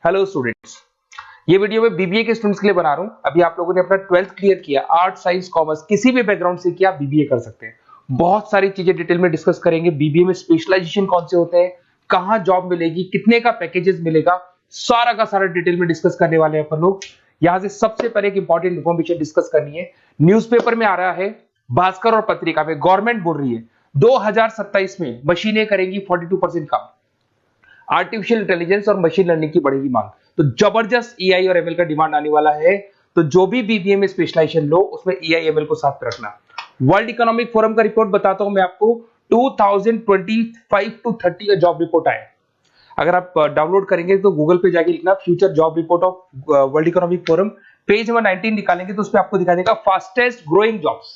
Hello students, ये video मैं BBA के स्टूडेंट्स के लिए बना रहा हूँ। अभी आप लोगों ने अपना 12th क्लियर किया, आर्ट साइंस कॉमर्स किसी भी बैकग्राउंड से किया, बीबीए कर सकते हैं। बहुत सारी चीजें डिटेल में डिस्कस करेंगे। बीबीए में स्पेशलाइजेशन कौन से होते हैं, कहाँ जॉब मिलेगी, कितने का पैकेजेस मिलेगा, सारा का सारा डिटेल में डिस्कस करने वाले हैं अपन लोग। यहाँ से सबसे पहले एक इंपॉर्टेंट इन्फॉर्मेशन डिस्कस करनी है। न्यूज़पेपर में आ रहा है, भास्कर और पत्रिका में गवर्नमेंट बोल रही है 2027 में मशीनें करेंगी 42% काम। आर्टिफिशियल इंटेलिजेंस और मशीन लर्निंग की बढ़ेगी मांग, तो जबरदस्त एआई और एमएल का डिमांड आने वाला है। तो जो भी बीबीए में स्पेशलाइजेशन लो उसमें एआई एमएल को साथ रखना। वर्ल्ड इकोनॉमिक फोरम का रिपोर्ट बताता हूं मैं आपको, 2025 टू 30 का जॉब रिपोर्ट आया। अगर आप डाउनलोड करेंगे तो गूगल पे जाके लिखना future job report of world economic forum, page number 19 निकालेंगे तो उसमें आपको दिखा देगा फास्टेस्ट ग्रोइंग जॉब्स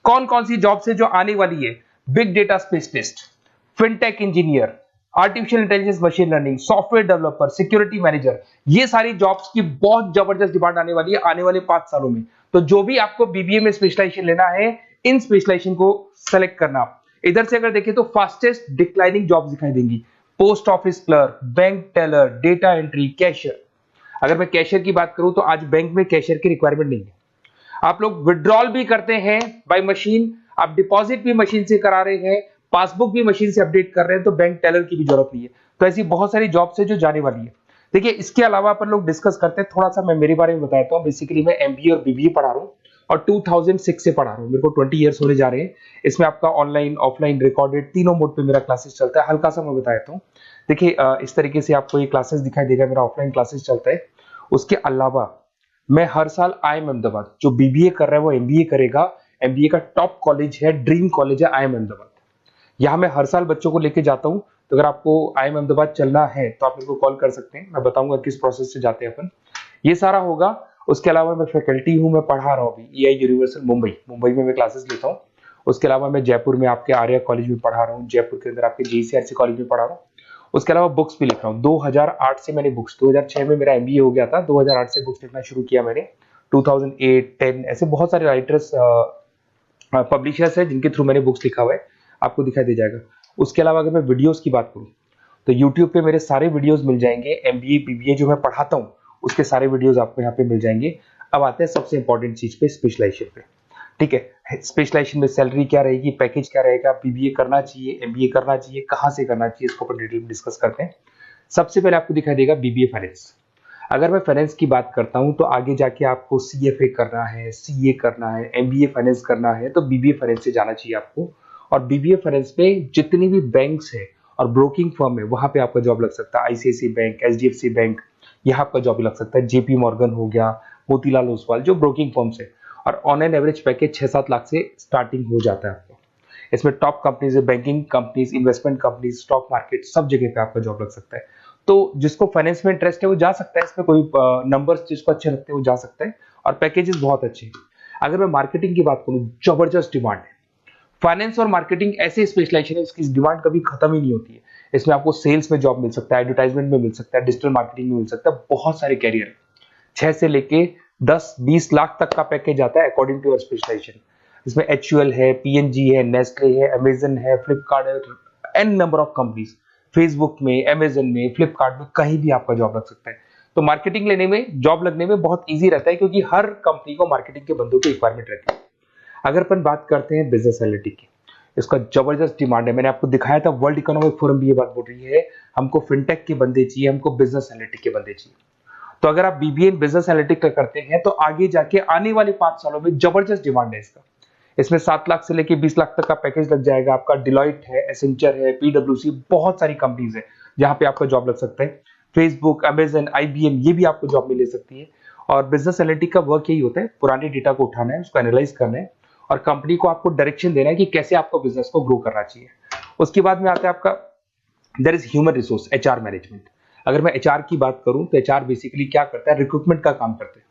कौन कौन सी जॉब्स है जो आने वाली है। Big data specialist, fintech engineer, artificial intelligence machine learning, software developer, security manager, ये सारी जॉब्स की बहुत जबरदस्त डिमांड आने वाली है आने वाले 5 सालों में। तो जो भी आपको बीबीए में स्पेशलाइजेशन लेना है, इन स्पेशलाइजेशन को सेलेक्ट करना। इधर से अगर देखें तो फास्टेस्ट डिक्लाइनिंग जॉब्स दिखाई देंगी, post office clerk, bank teller, data entry, cashier. अगर मैं कैशियर की बात करूं तो आज बैंक में कैशियर की रिक्वायरमेंट नहीं है। आप लोग विड्रॉल भी करते हैं बाय मशीन, आप डिपॉजिट भी मशीन से करा रहे हैं, पासबुक भी मशीन से अपडेट कर रहे हैं, तो बैंक टेलर की भी जरूरत नहीं है। तो ऐसी बहुत सारी जॉब्स है जो जाने वाली है। देखिए, इसके अलावा अपन लोग डिस्कस करते हैं, थोड़ा सा मैं मेरे बारे में बताता हूँ। बेसिकली मैं एमबीए और बीबीए पढ़ा रहा हूँ और 2006 से पढ़ा रहा हूँ। मेरे को 20 ईयर्स होने जा रहे हैं। इसमें आपका ऑनलाइन, ऑफलाइन, रिकॉर्डेड तीनों मोड पे मेरा क्लासेस चलता है। हल्का सा मैं बताता हूँ। देखिए, इस तरीके से आपको ये क्लासेस दिखाई देगा, मेरा ऑफलाइन क्लासेस चलता है। उसके अलावा मैं हर साल आईएम अहमदाबाद, जो बीबीए कर रहा है वो एमबीए करेगा। एमबीए का टॉप कॉलेज है, ड्रीम कॉलेज है आईएम अहमदाबाद। यहाँ मैं हर साल बच्चों को लेके जाता हूँ। तो अगर आपको आईएम अहमदाबाद चलना है तो आप मेरे को कॉल कर सकते हैं, मैं बताऊंगा किस प्रोसेस से जाते हैं अपन। ये सारा होगा। उसके अलावा मैं फैकल्टी हूँ, मैं पढ़ा रहा हूँ अभी एआई यूनिवर्सल मुंबई में मैं क्लासेस लेता हूँ। उसके अलावा मैं जयपुर में आपके आर्या कॉलेज में पढ़ा रहा हूँ, जयपुर के अंदर आपके जेसीआरसी कॉलेज में पढ़ा रहा हूँ। उसके अलावा बुक्स भी लिख रहा हूँ। 2008 से मैंने बुक्स, 2006 में मेरा एमबीए हो गया था, 2008 से बुक्स लिखना शुरू किया मैंने। 2008, 10 ऐसे बहुत सारे राइटर्स, पब्लिशर्स है जिनके थ्रू मैंने बुक्स लिखा हुआ है, आपको दिखाई दे जाएगा। उसके अलावा अगर मैं वीडियोस की बात करूं तो YouTube पे मेरे सारे वीडियोस मिल जाएंगे। एमबीए बीबीए जो मैं पढ़ाता हूं उसके सारे वीडियोस आपको यहाँ पे मिल जाएंगे। अब आते हैं सबसे इंपॉर्टेंट चीज पे, स्पेशलाइजेशन पे। ठीक है, स्पेशलाइजेशन में सैलरी क्या रहेगी, पैकेज क्या रहेगा, बीबीए करना चाहिए, एमबीए करना चाहिए, कहाँ से करना चाहिए, इसको अपन डिटेल में डिस्कस करते हैं। सबसे पहले आपको दिखाई देगा बीबीए फाइनेंस। अगर मैं फाइनेंस की बात करता हूं तो आगे जाके आपको सीएफए करना है, सीए करना है, एमबीए फाइनेंस करना है, तो बीबीए फाइनेंस से जाना चाहिए आपको। और बीबीए फाइनेंस में जितनी भी बैंक्स है और ब्रोकिंग फर्म है वहां पे आपका जॉब लग सकता है। आईसीआईसीआई बैंक, एचडीएफसी बैंक, यहाँ आपका जॉब लग सकता है। जेपी मॉर्गन हो गया, मोतीलाल ओसवाल, जो ब्रोकिंग फर्म्स है। और on an average package 6-7 lakh से स्टार्टिंग हो जाता है आपको। इसमें टॉप कंपनीज है, banking companies, investment companies, stock market, सब जगह पे आपका जॉब लग सकता है। तो जिसको फाइनेंस में इंटरेस्ट है वो जा सकता है, इसमें कोई नंबर्स जिसको अच्छे लगते हैं वो जा सकता है, और पैकेजेस बहुत अच्छे हैं। अगर मैं मार्केटिंग की बात करूं, जबरदस्त डिमांड है। फाइनेंस और मार्केटिंग ऐसे स्पेशलाइजेशन है, इसकी डिमांड कभी खत्म ही नहीं होती है। इसमें आपको सेल्स में जॉब मिल सकता है, एडवर्टाइजमेंट में मिल सकता है, डिजिटल मार्केटिंग में मिल सकता है, बहुत सारे कैरियर है। 6 से लेके 10-20 लाख तक का पैकेज आता है अकॉर्डिंग टू योर स्पेशलाइजेशन। इसमें एचयूएल है, पीएनजी है, नेस्ले है, अमेजन है, फ्लिपकार्ट है, n number of companies. Facebook में, अमेजन में, फ्लिपकार्ट में, कहीं भी आपका जॉब लग सकता है। तो मार्केटिंग लेने में, जॉब लगने में बहुत ईजी रहता है, क्योंकि हर कंपनी को मार्केटिंग के बंदों की रिक्वायरमेंट रहती है। अगर अपन बात करते हैं बिजनेस एनालिटिक की, इसका जबरदस्त डिमांड है। मैंने आपको दिखाया था, वर्ल्ड इकोनॉमिक फोरम भी ये बात बोल रही है, हमको फिनटेक के बंदे चाहिए, हमको बिजनेस एनालिटिक के बंदे चाहिए। तो अगर आप बीबीए इन बिजनेस एनालिटिक का करते हैं तो आगे जाके आने वाले 5 सालों में जबरदस्त डिमांड है इसका। इसमें 7 लाख से लेके 20 लाख तक का पैकेज लग जाएगा आपका। डिलॉइट है, एसेंचर है, पीडब्ल्यूसी, बहुत सारी कंपनीज है जहां पे आपका जॉब लग सकता है। फेसबुक, अमेजन, आईबीएम, ये भी आपको जॉब में ले सकती है। और बिजनेस एनालिटिक का वर्क यही होता है, पुराने डेटा को उठाना है, उसको एनालाइज करना है और कंपनी को आपको डायरेक्शन देना है कि कैसे आपको बिजनेस को ग्रो करना चाहिए। उसके बाद में आता है आपका, there is human resource, HR management. अगर मैं एचआर की बात करूं तो एचआर बेसिकली क्या करता है, रिक्रूटमेंट का काम करते हैं।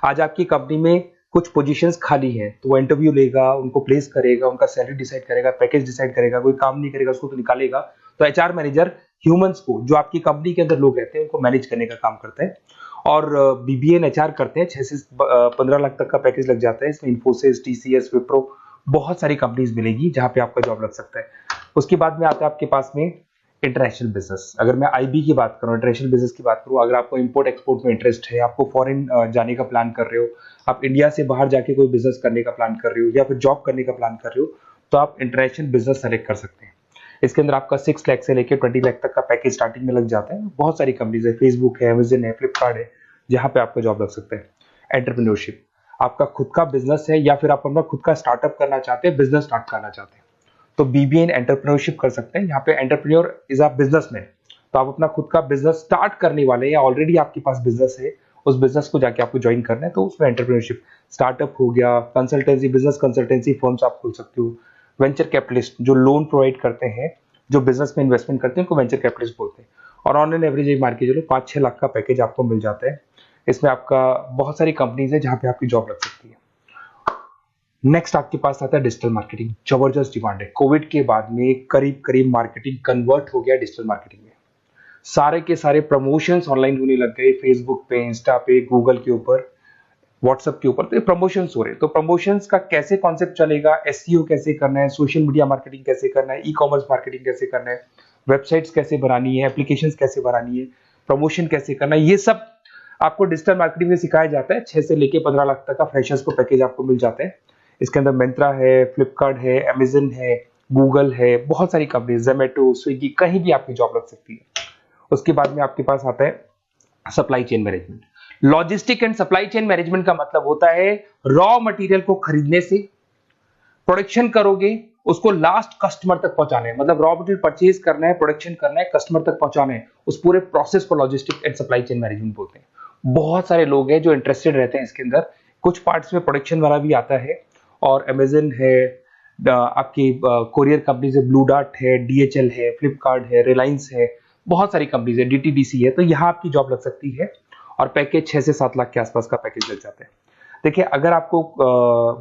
आज आपकी कंपनी में कुछ पोजीशंस खाली हैं तो वो इंटरव्यू लेगा, उनको प्लेस करेगा, उनका सैलरी डिसाइड करेगा, पैकेज डिसाइड करेगा, कोई काम नहीं करेगा उसको तो निकालेगा। तो एचआर मैनेजर ह्यूमंस को, जो आपकी कंपनी के अंदर लोग रहते हैं, उनको मैनेज करने का काम करता है। और बीबीए एचआर करते हैं, 6 से 15 लाख तक का पैकेज लग जाता है। इसमें इन्फोसिस, टीसीएस, विप्रो, बहुत सारी कंपनीज मिलेगी जहां पे आपका जॉब लग सकता है। उसके बाद में आता है आपके पास में इंटरनेशनल बिजनेस, अगर मैं आईबी की बात करूं, इंटरनेशनल बिजनेस की बात करूं, अगर आपको इंपोर्ट एक्सपोर्ट में इंटरेस्ट है, आपको फॉरेन जाने का प्लान कर रहे हो, आप इंडिया से बाहर जाके कोई बिजनेस करने का प्लान कर रहे हो या फिर जॉब करने का प्लान कर रहे हो, तो आप इंटरनेशनल बिजनेस सेलेक्ट कर सकते हैं। इसके अंदर आपका 6 लाख से लेकर 20 लाख तक का पैकेज स्टार्टिंग में लग जाता है। बहुत सारी कंपनीज है, फेसबुक है, अमेजन है, फ्लिपकार्ट है, जहां पे आपका जॉब लग सकता है। एंटरप्रेन्योरशिप, आपका खुद का बिजनेस है या फिर आप अपना खुद का स्टार्टअप करना चाहते हैं, बिजनेस स्टार्ट करना चाहते हैं, तो बीबीए इन एंटरप्रेन्योरशिप कर सकते हैं। यहाँ पे एंटरप्रेन्योर इज अ बिजनेसमैन, तो आप अपना खुद का बिजनेस स्टार्ट करने वाले हैं या ऑलरेडी आपके पास बिजनेस है, उस बिजनेस को जाके आपको ज्वाइन करना है, तो उसमें एंटरप्रेन्योरशिप। स्टार्टअप हो गया, कंसल्टेंसी, बिजनेस कंसल्टेंसी फर्म्स आप खोल सकते हो। वेंचर कैपिटलिस्ट जो लोन प्रोवाइड करते हैं, जो बिजनेस में इन्वेस्टमेंट करते हैं, उनको वेंचर कैपिटलिस्ट बोलते हैं। और ऑन एन एवरेज एक मार्केट चलो 5-6 लाख का पैकेज आपको मिल जाता है। इसमें आपका बहुत सारी कंपनीज है जहां पे आपकी जॉब लग सकती है। नेक्स्ट आपके पास आता है डिजिटल मार्केटिंग। जबरदस्त डिमांड है, कोविड के बाद में करीब करीब मार्केटिंग कन्वर्ट हो गया डिजिटल मार्केटिंग में। सारे के सारे प्रमोशंस ऑनलाइन होने लग गए, फेसबुक पे, इंस्टा पे, गूगल के ऊपर, व्हाट्सएप के ऊपर, तो ये प्रमोशंस हो रहे हैं। तो प्रमोशंस का कैसे कॉन्सेप्ट चलेगा, एसईओ कैसे करना है, सोशल मीडिया मार्केटिंग कैसे करना है, ई कॉमर्स मार्केटिंग कैसे करना है, वेबसाइट्स कैसे बनानी है, एप्लीकेशंस कैसे बनानी है, प्रमोशन कैसे करना है, ये सब आपको डिजिटल मार्केटिंग में सिखाया जाता है। 6 से लेके 15 लाख तक का फ्रेशर्स को पैकेज आपको मिल जाता है। इसके अंदर मिंत्रा है, फ्लिपकार्ट है, अमेजन है, गूगल है, बहुत सारी कंपनी, जोमेटो, स्विगी, कहीं भी आपकी जॉब लग सकती है। उसके बाद में आपके पास आता है supply chain management. Logistic and supply chain management का मतलब होता है रॉ मटेरियल को खरीदने से, प्रोडक्शन करोगे, उसको लास्ट कस्टमर तक पहुंचाना है, मतलब रॉ मटेरियल परचेज करना है, प्रोडक्शन करना है, कस्टमर तक पहुंचाना है, उस पूरे प्रोसेस को logistic and supply chain management बोलते हैं। बहुत सारे लोग हैं जो इंटरेस्टेड रहते हैं इसके अंदर। कुछ पार्ट्स में प्रोडक्शन वाला भी आता है, और अमेजन है, आपकी कोरियर कंपनी से ब्लू डार्ट है, डीएचएल है, फ्लिपकार्ट है, रिलायंस है, बहुत सारी कंपनीज है, डीटीडीसी है, तो यहाँ आपकी जॉब लग सकती है। और पैकेज 6 से 7 लाख के आसपास का पैकेज लग जाता है। देखिए, अगर आपको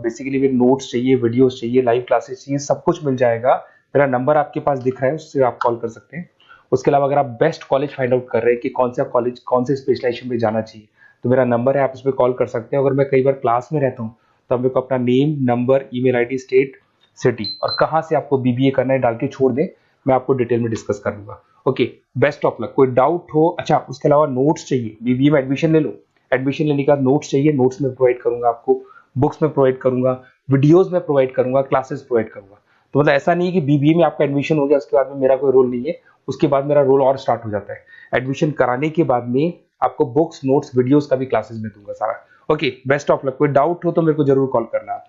बेसिकली भी नोट्स चाहिए, वीडियोस चाहिए, लाइव क्लासेस चाहिए, सब कुछ मिल जाएगा। मेरा नंबर आपके पास दिख रहा है, उससे आप कॉल कर सकते हैं। उसके अलावा अगर आप बेस्ट कॉलेज फाइंड आउट कर रहे हैं कि कौन सा कॉलेज, कौन से स्पेशलाइजेशन में जाना चाहिए, तो मेरा नंबर है, आप उस पर कॉल कर सकते हैं। अगर मैं कई बार क्लास में रहता हूँ, तो आप मेरे को अपना name, number, email ID, state, city और कहाँ से आपको बीबीए करना है डाल के छोड़ दें, मैं आपको डिटेल में डिस्कस कर लूंगा। Okay, best of luck. कोई डाउट हो, अच्छा उसके अलावा नोट्स चाहिए, बीबीए में एडमिशन ले लो, एडमिशन लेने के बाद नोट्स चाहिए, नोट्स में प्रोवाइड करूंगा आपको, बुक्स में प्रोवाइड करूंगा, वीडियोस में प्रोवाइड करूंगा, क्लासेस प्रोवाइड करूंगा। तो मतलब ऐसा नहीं है कि बीबीए में आपका एडमिशन हो गया उसके बाद में मेरा कोई रोल नहीं है, उसके बाद मेरा रोल और स्टार्ट हो जाता है। एडमिशन कराने के बाद में आपको बुक्स, नोट्स, वीडियोस का भी क्लासेस में दूंगा सारा। Okay, best of luck. कोई डाउट हो तो मेरे को जरूर कॉल करना।